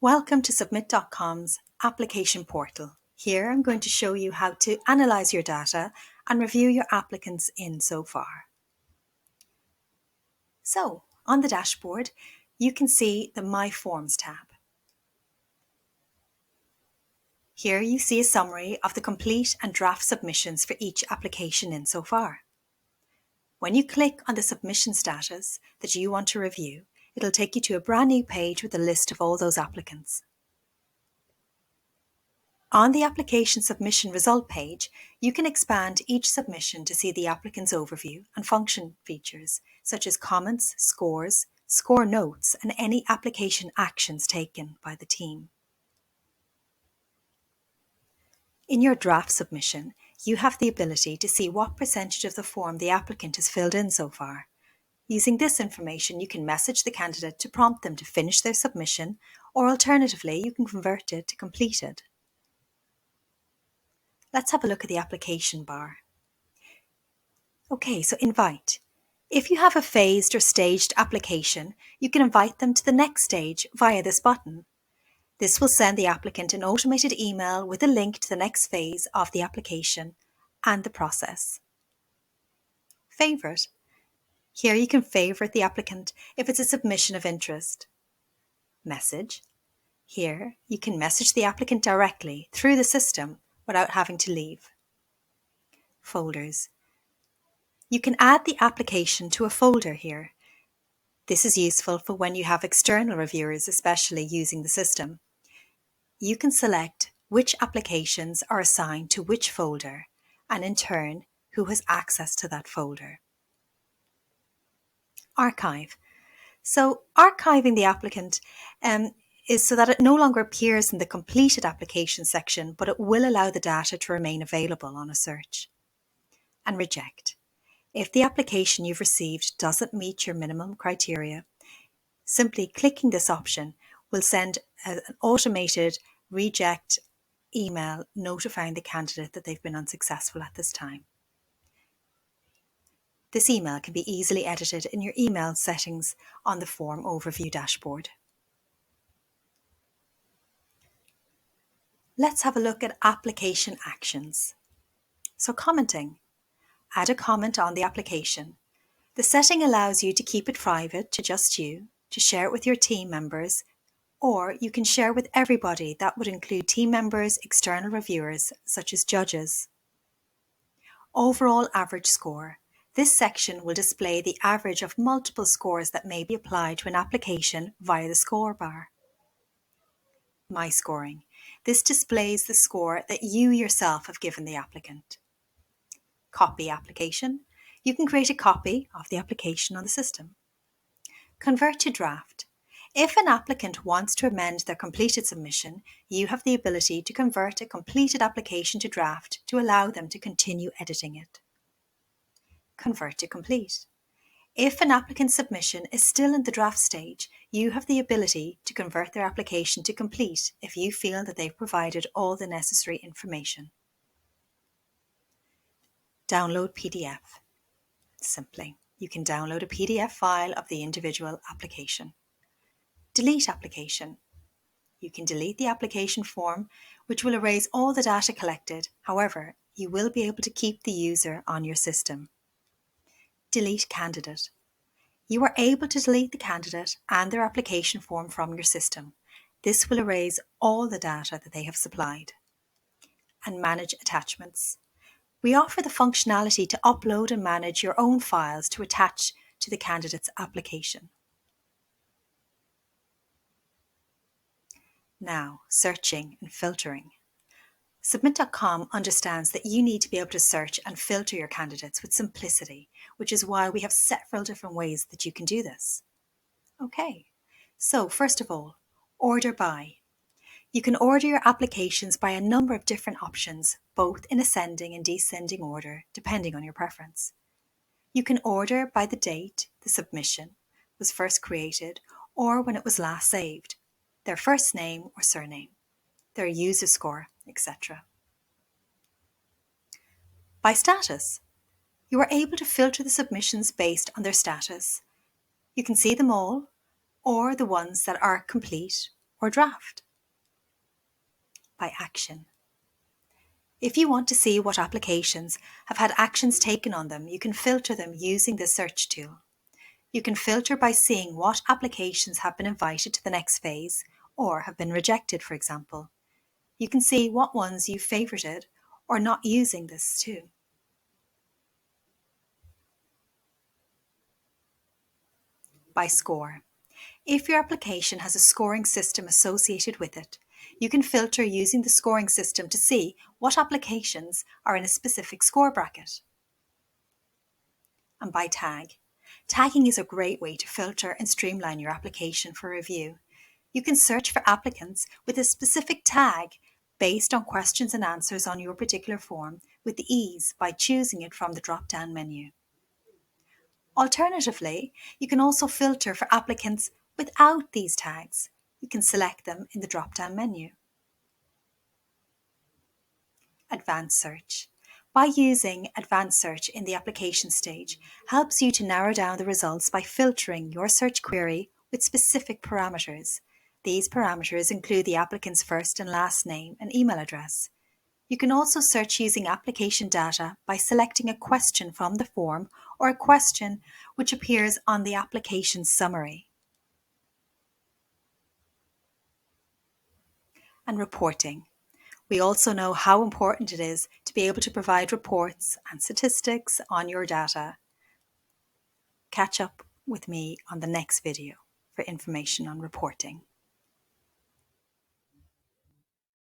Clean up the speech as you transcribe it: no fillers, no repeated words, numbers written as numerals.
Welcome to Submit.com's application portal. Here I'm going to show you how to analyze your data and review your applicants in so far. So, on the dashboard, you can see the My Forms tab. Here you see a summary of the complete and draft submissions for each application in so far. When you click on the submission status that you want to review, it'll take you to a brand new page with a list of all those applicants. On the application submission result page, you can expand each submission to see the applicant's overview and function features, such as comments, scores, score notes, and any application actions taken by the team. In your draft submission, you have the ability to see what percentage of the form the applicant has filled in so far. Using this information, you can message the candidate to prompt them to finish their submission, or alternatively, you can convert it to completed. Let's have a look at the application bar. Okay, so invite. If you have a phased or staged application, you can invite them to the next stage via this button. This will send the applicant an automated email with a link to the next phase of the application and the process. Favorite. Here you can favorite the applicant if it's a submission of interest. Message. Here you can message the applicant directly through the system without having to leave. Folders. You can add the application to a folder here. This is useful for when you have external reviewers, especially using the system. You can select which applications are assigned to which folder and in turn who has access to that folder. Archive. So archiving the applicant is so that it no longer appears in the completed application section, but it will allow the data to remain available on a search. And reject. If the application you've received doesn't meet your minimum criteria, simply clicking this option will send an automated reject email notifying the candidate that they've been unsuccessful at this time. This email can be easily edited in your email settings on the form overview dashboard. Let's have a look at application actions. So commenting. Add a comment on the application. The setting allows you to keep it private to just you, to share it with your team members, or you can share with everybody. That would include team members, external reviewers, such as judges. Overall average score. This section will display the average of multiple scores that may be applied to an application via the score bar. My scoring. This displays the score that you yourself have given the applicant. Copy application. You can create a copy of the application on the system. Convert to draft. If an applicant wants to amend their completed submission, you have the ability to convert a completed application to draft to allow them to continue editing it. Convert to complete. If an applicant's submission is still in the draft stage, you have the ability to convert their application to complete if you feel that they've provided all the necessary information. Download PDF. Simply, you can download a PDF file of the individual application. Delete application. You can delete the application form, which will erase all the data collected. However, you will be able to keep the user on your system. Delete candidate. You are able to delete the candidate and their application form from your system. This will erase all the data that they have supplied. And manage attachments. We offer the functionality to upload and manage your own files to attach to the candidate's application. Now, searching and filtering. Submit.com understands that you need to be able to search and filter your candidates with simplicity, which is why we have several different ways that you can do this. Okay, so first of all, order by. You can order your applications by a number of different options, both in ascending and descending order, depending on your preference. You can order by the date the submission was first created or when it was last saved, their first name or surname, their user score, etc. By status. You are able to filter the submissions based on their status. You can see them all, or the ones that are complete or draft? By action. If you want to see what applications have had actions taken on them, you can filter them using the search tool. You can filter by seeing what applications have been invited to the next phase or have been rejected, for example. You can see what ones you favorited or not using this too. By score. If your application has a scoring system associated with it, you can filter using the scoring system to see what applications are in a specific score bracket. And by tag. Tagging is a great way to filter and streamline your application for review. You can search for applicants with a specific tag based on questions and answers on your particular form with ease by choosing it from the drop-down menu. Alternatively, you can also filter for applicants without these tags. You can select them in the drop-down menu. Advanced search. By using advanced search in the application stage helps you to narrow down the results by filtering your search query with specific parameters. These parameters include the applicant's first and last name and email address. You can also search using application data by selecting a question from the form or a question which appears on the application summary. And reporting. We also know how important it is to be able to provide reports and statistics on your data. Catch up with me on the next video for information on reporting.